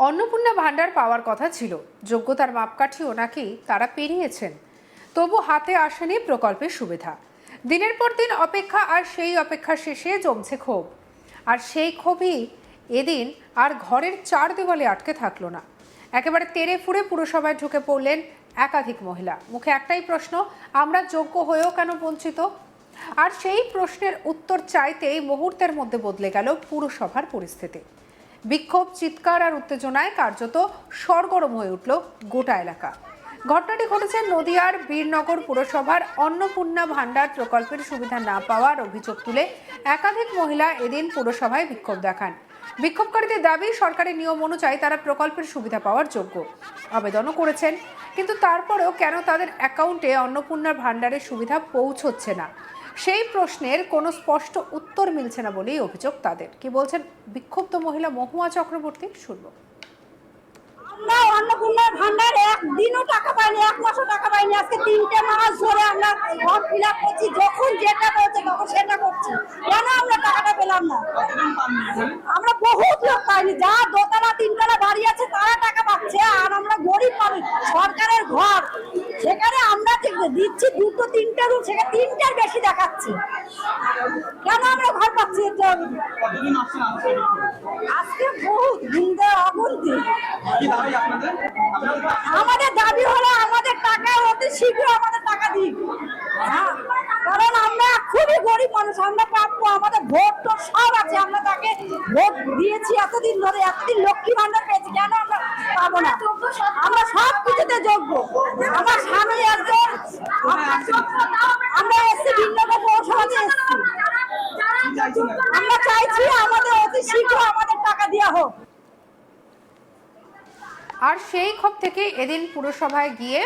অন্নপূর্ণা ভান্ডার পাওয়ার কথা ছিল, যোগ্যতার মাপকাঠিও নাকি তারা পেরিয়েছেন, তবু হাতে আসেনি প্রকল্পের সুবিধা। দিনের পর দিন অপেক্ষা, আর সেই অপেক্ষা শেষে জমছে ক্ষোভ। আর সেই ক্ষোভই এদিন আর ঘরের চার দেওয়ালে আটকে থাকলো না, একেবারে তেড়ে ফুঁড়ে পুরসভায় ঢুকে পড়লেন একাধিক মহিলা। মুখে একটাই প্রশ্ন, আমরা যোগ্য হয়েও কেন বঞ্চিত? আর সেই প্রশ্নের উত্তর চাইতেই মুহূর্তের মধ্যে বদলে গেল পুরসভার পরিস্থিতি। বিক্ষোভ, চিৎকার আর উত্তেজনায় কার্যত সরগরম হয়ে উঠল গোটা এলাকা। ঘটনাটি ঘটেছে নদিয়ার বীরনগর পুরসভার অন্নপূর্ণা ভান্ডার প্রকল্পের সুবিধা না পাওয়ার অভিযোগ তুলে একাধিক মহিলা এদিন পুরসভায় বিক্ষোভ দেখান। বিক্ষোভকারীদের দাবি, সরকারি নিয়ম অনুযায়ী তারা প্রকল্পের সুবিধা পাওয়ার যোগ্য, আবেদনও করেছেন, কিন্তু তারপরেও কেন তাদের অ্যাকাউন্টে অন্নপূর্ণা ভান্ডারের সুবিধা পৌঁছচ্ছে না, সেই প্রশ্নের কোনো স্পষ্ট উত্তর মিলছে না বলেই অভিযোগ তাদের। কি বলছেন বিক্ষুব্ধ মহিলা মহুয়া চক্রবর্তী, শুনবো। আমরা অন্নপূর্ণা ভান্ডার একদিনও টাকা পাইনি, এক মাসও টাকা পাইনি। আজকে 3টে মাস ধরে আমরা ফর্ম ফিল আপ করছি, যখন যেটা বলছে তখন সেটা করছি। কেন আমরা টাকাটা পেলাম না? আমরা বহুত লোক পাইনি, যা দোতলা তিনতলা বাড়ি আছে তারা টাকা পাচ্ছে, আর আমরা গরিব মানুষ, সরকারের ঘর, সেখানে আমরা দিচ্ছি 2-3টে রুম, সেখানে 3টের বেশি দেখাচ্ছে। কেন আমরা ঘর পাচ্ছি? আজকে বহুত দিনটা অগুন্তি। আমাদের দাবি হলো আমাদের টাকা অতি শীঘ্র আমাদের টাকা দিন, কারণ আমরা খুবই গরিব মানুষ, আমরা প্রাপ্য, আমাদের ভোট তো সব আছে, আমরা তাকে ভোট দিয়েছি এতদিন ধরে, এতদিন লক্ষ্মী ভান্ডার পেয়েছি, কেন আমরা পাবো না? আমরা সব কিছুতে যোগ্য। আমার স্বামী একজন, আমরা এসছি বীরনগর পৌরসভাতে এসছি, আমরা চাইছি আমাদের অতি শীঘ্র আমাদের টাকা দেওয়া হোক। আর সেই ক্ষোভ থেকে এদিন পুরসভায় গিয়ে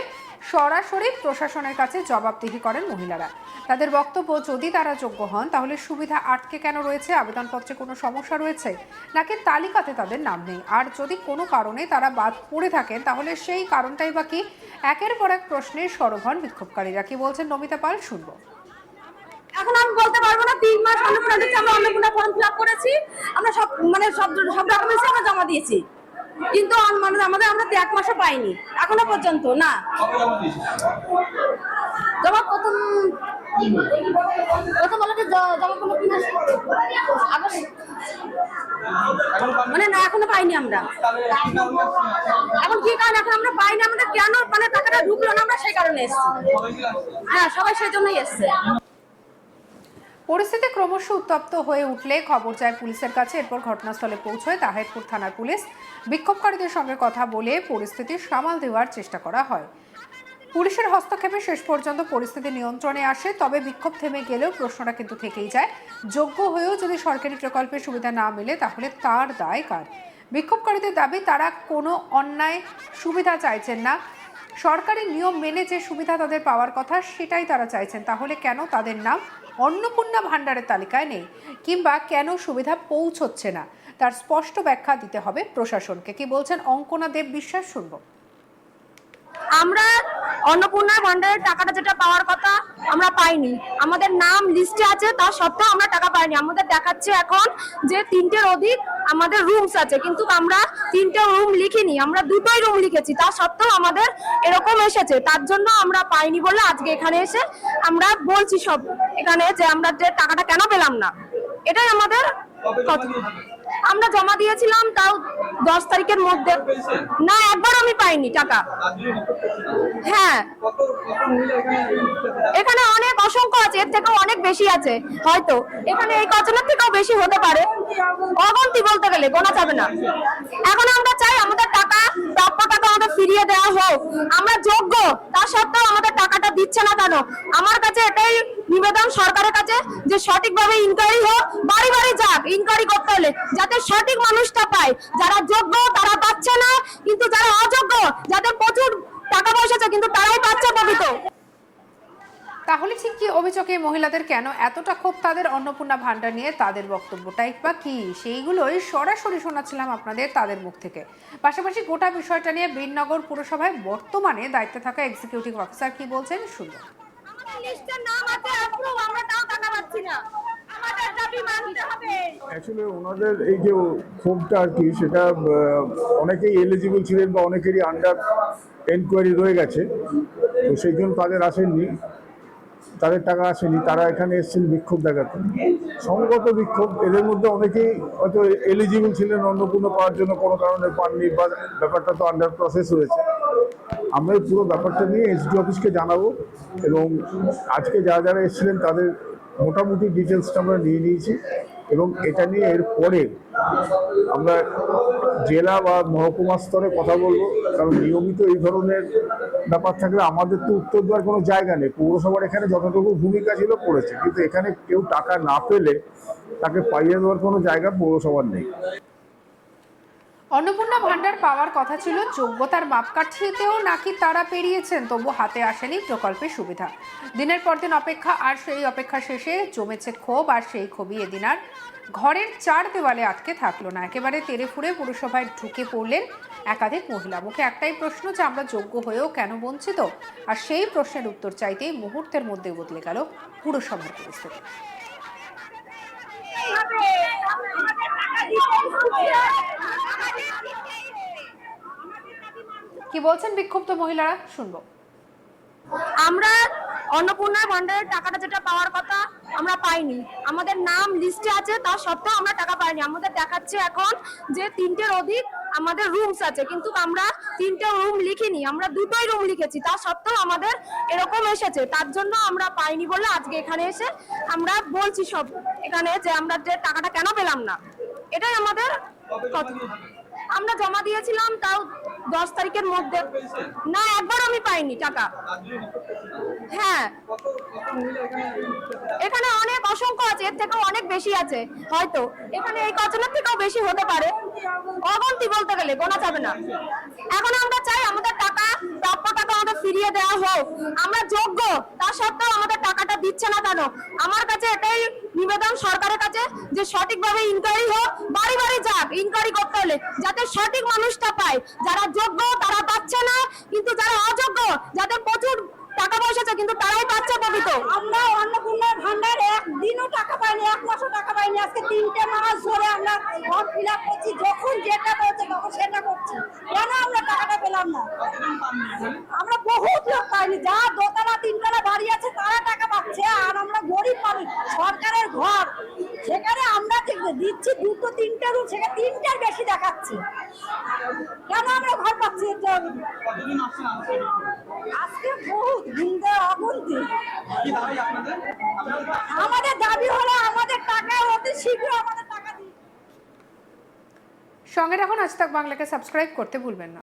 সরাসরি প্রশাসনের কাছে জবাবদিহি করেন মহিলারা। তাদের বক্তব্য, যদি তারা যোগ্য হন তাহলে সুবিধা আটকে কেন রয়েছে, আবেদনপত্রে কোনো সমস্যা রয়েছে নাকি তালিকাতে তাদের নাম নেই, আর যদি কোনো কারণে তারা বাদ পড়ে থাকেন তাহলে সেই কারণটাই বা কি। একের পর এক প্রশ্নের সরব হন বিক্ষোভকারীরা। কি বলছেন নমিতা পাল, শুনবো। এখন আমি বলতে পারবো না, 3 মাস অন্নপূর্ণা দিচ্ছি, আমরা অন্নপূর্ণা ফর্ম ফিল আপ করেছি, আমরা সব সব ডকুমেন্টস আমরা জমা দিয়েছি, কিন্তু আমাদের আমরা 1 মাসও পাইনি এখনো পর্যন্ত না। জমা প্রথম বলে যে জমা করলো কি মাস মানে না, এখনো পাইনি আমরা। এখন কি কারণ এখন আমরা পাইনি, আমাদের কেন টাকাটা ঢুকলো না, আমরা সেই কারণে এসেছি। হ্যাঁ, সবাই সেই জন্যই এসছে। পরিস্থিতি ক্রমশ উত্তপ্ত হয়ে উঠলে খবর যায় পুলিশের কাছে। এরপর ঘটনাস্থলে পৌঁছয় তাহিরপুর থানার পুলিশ। বিক্ষোভকারীদের সঙ্গে কথা বলে পরিস্থিতি সামাল দেওয়ার চেষ্টা করা হয়। পুলিশের হস্তক্ষেপে শেষ পর্যন্ত পরিস্থিতি নিয়ন্ত্রণে আসে। তবে বিক্ষোভ থেমে গেলেও প্রশ্নটা কিন্তু থেকেই যায়, যোগ্য হয়েও যদি সরকারি প্রকল্পের সুবিধা না মেলে তাহলে তার দায় কার? বিক্ষোভকারীদের দাবি, তারা কোনো অন্যায় সুবিধা চাইছেন না, সরকারি নিয়ম মেনে যে সুবিধা তাদের পাওয়ার কথা সেটাই তারা চাইছেন। তাহলে কেন তাদের নাম অন্নপূর্ণা ভান্ডারের তালিকায় নেই, কিংবা কেন সুবিধা পৌঁছচ্ছে না, তার স্পষ্ট ব্যাখ্যা দিতে হবে প্রশাসনকে। কি বলছেন অঙ্কনা দেব বিশ্বাস, শুনবো। আমরা অন্নপূর্ণা ভান্ডারের টাকাটা যেটা পাওয়ার কথা আমরা পাইনি, আমাদের নাম লিস্টে আছে, তা সত্ত্বেও আমরা টাকা পাইনি। আমাদের দেখাচ্ছে এখন যে 3টের অধিক আমাদের রুমস আছে, কিন্তু আমরা 3টে রুম লিখিনি, আমরা 2টোই রুম লিখেছি, তা সত্ত্বেও আমাদের এরকম এসেছে। তার জন্য আমরা পাইনি বলে আজকে এখানে এসে আমরা বলছি সব এখানে যে আমরা যে টাকাটা কেন পেলাম না, এটাই আমাদের কথা। আমরা জমা দিয়েছিলাম তাও 10 তারিখের মধ্যে, না একবার আমি পাইনি টাকা। হ্যাঁ, এখানে অনেক অসংখ্য আছে, এর থেকেও অনেক বেশি আছে, হয়তো এখানে এই কজনের থেকেও বেশি হতে পারে, অগন্তি বলতে গেলে গোনা যাবে না। এখন আমরা চাই আমাদের টাকা, প্রাপ্য টাকা আমাদের ফিরিয়ে দেওয়া হোক। আমরা যোগ্য, তা সত্ত্বেও আমাদের টাকাটা দিচ্ছে না কেন? আমার কাছে এটাই নিবেদন সরকারের কাছে যে সঠিকভাবে ইনকোয়ারি হোক, বাড়ি বাড়ি যাক ইনকোয়ারি করতে হলে, যাতে সঠিক মানুষটা পায়। যারা যোগ্য তারা পাচ্ছে না, কিন্তু যারা অযোগ্য, যাদের প্রচুর টাকা পয়সা আছে কিন্তু তারাই পাচ্ছে প্রকৃত। তাহলে ঠিক কি অভিযোগে মহিলাদের কেন এতটা ক্ষোভ তাদের অন্নপূর্ণা ভান্ডার নিয়ে? তাদের বক্তব্যটাই বা কি, সেইগুলোই সরাসরি শোনাচ্ছিলাম আপনাদের তাদের মুখ থেকে। পাশাপাশি গোটা বিষয়টা নিয়ে বীরনগর পুরসভায় বর্তমানে দায়িত্বে থাকা এক্সিকিউটিভ অফিসার কি বলছেন, শুনুন। লিস্টের নাম আছে, আমরা তাও টাকা পাচ্ছি না। অ্যাকচুয়ালি ওনাদের এই যে ক্ষোভটা আর কি সেটা অনেকেই এলিজিবল ছিলেন বা অনেকেরই আন্ডার এনকোয়ারি রয়ে গেছে, তো সেই জন্য তাদের আসেননি, তাদের টাকা আসেনি, তারা এখানে এসেছেন বিক্ষোভ দেখাতে। সংগত বিক্ষোভ, এদের মধ্যে অনেকেই হয়তো এলিজিবল ছিলেন অন্নপূর্ণা পাওয়ার জন্য, কোনো কারণে পাননি বা ব্যাপারটা তো আন্ডার প্রসেস রয়েছে। আমরা এই পুরো ব্যাপারটা নিয়ে এসডি অফিসকে জানাবো এবং আজকে যারা যারা এসেছিলেন তাদের মোটামুটি ডিটেলসটা আমরা নিয়ে নিয়েছি এবং এটা নিয়ে এর পরে আমরা জেলা বা মহকুমা স্তরে কথা বলবো, কারণ নিয়মিত এই ধরনের ব্যাপার থাকলে আমাদের তো উত্তর দেওয়ার কোনো জায়গা নেই। পৌরসভার এখানে যতটুকু ভূমিকা ছিল করেছে, কিন্তু এখানে কেউ টাকা না পেলে তাকে পাইয়ে দেওয়ার কোনো জায়গা পৌরসভার নেই। অন্নপূর্ণা ভান্ডার পাওয়ার কথা ছিল, যোগ্যতার মাপকাঠিতেও নাকি তারা পেরিয়েছেন, তবু হাতে আসেনি প্রকল্পের সুবিধা। দিনের পর দিন অপেক্ষা, আর সেই অপেক্ষা শেষে জমেছে ক্ষোভ, আর সেই ক্ষোভই এদিন আর ঘরের চার দেওয়ালে আটকে থাকলো না। একেবারে তেড়ে ফুড়ে পুরসভায় ঢুকে পড়লেন একাধিক মহিলা। মুখে একটাই প্রশ্ন যে আমরা যোগ্য হয়েও কেন বঞ্চিত, আর সেই প্রশ্নের উত্তর চাইতেই মুহূর্তের মধ্যে বদলে গেল পুরসভার পরিস্থিতি। কি বলছেন বিক্ষুব্ধ মহিলারা, শুনবো। আমরা অন্নপূর্ণা ভান্ডারের টাকাটা যেটা পাওয়ার কথা আমরা পাইনি। আমাদের নাম লিস্টে আছে, তা সত্ত্বেও আমরা টাকা পাইনি। আমাদের দেখাচ্ছে এখন যে 3টের অধিক আমাদের রুমস আছে, কিন্তু আমরা 3টে রুম লিখিনি, আমরা 2টোই রুম লিখেছি। তা সত্ত্বেও আমাদের এরকম এসেছে, তার জন্য আমরা পাইনি বলে আজকে এখানে এসে আমরা বলছি সব এখানে যে আমরা যে টাকাটা কেন পেলাম না, এটাই আমাদের কথা। আমরা জমা দিয়েছিলাম তাও 10 তারিখের মধ্যে, না একবার আমি পাইনি টাকা। হ্যাঁ, এখানে অনেক অসংখ্য আছে, এর থেকেও অনেক বেশি আছে হয়তো, এখানে এই কজনের থেকেও বেশি হতে পারে, অগন্তি বলতে গেলে গোনা যাবে না। এখন আমরা চাই আমাদের টাকা, প্রাপ্য টাকা আমাদের ফিরিয়ে দেওয়া হোক। আমরা যোগ্য, তা সত্ত্বেও আমাদের টাকাটা দিচ্ছে না কেন? আমার কাছে এটাই নিবেদন সরকারের কাছে যে সঠিকভাবে ইনকোয়ারি হোক, বাড়ি বাড়ি যাক ইনকোয়ারি করতে হলে, যাতে সঠিক মানুষটা পায়। যারা যোগ্য তারা পাচ্ছে না, কিন্তু যারা অযোগ্য, যাদের প্রচুর টাকা পয়সা আছে কিন্তু তারাই পাচ্ছে প্রকৃত। আমরা অন্নপূর্ণা ভান্ডার একদিনও টাকা পাইনি, 1 মাসও টাকা পাইনি। আজকে 3টে মাস ধরে আমরা ফর্ম ফিল আপ করছি, যখন যেটা বলছে তখন সেটা করছি। কেন আমরা টাকাটা পেলাম না? আমরা বহুত লোক পাইনি, যা দোতলা 3তলা বাড়ি আছে তারা টাকা পাচ্ছে, আর আমরা গরিব মানুষ, সরকারের ঘর, সেখানে আমরা দিচ্ছি 2টো 3টে রুম, সেখানে 3টের বেশি দেখাচ্ছে। কেন আমরা ঘর পাচ্ছি? আজকে বহুত হিন্দে অগুন্তি। আমাদের দাবি হলো আমাদের টাকা অতি শীঘ্র আমাদের টাকা দিন। সঙ্গে রাখুন আজ তাক বাংলাকে সাবস্ক্রাইব করতে ভুলবেন না।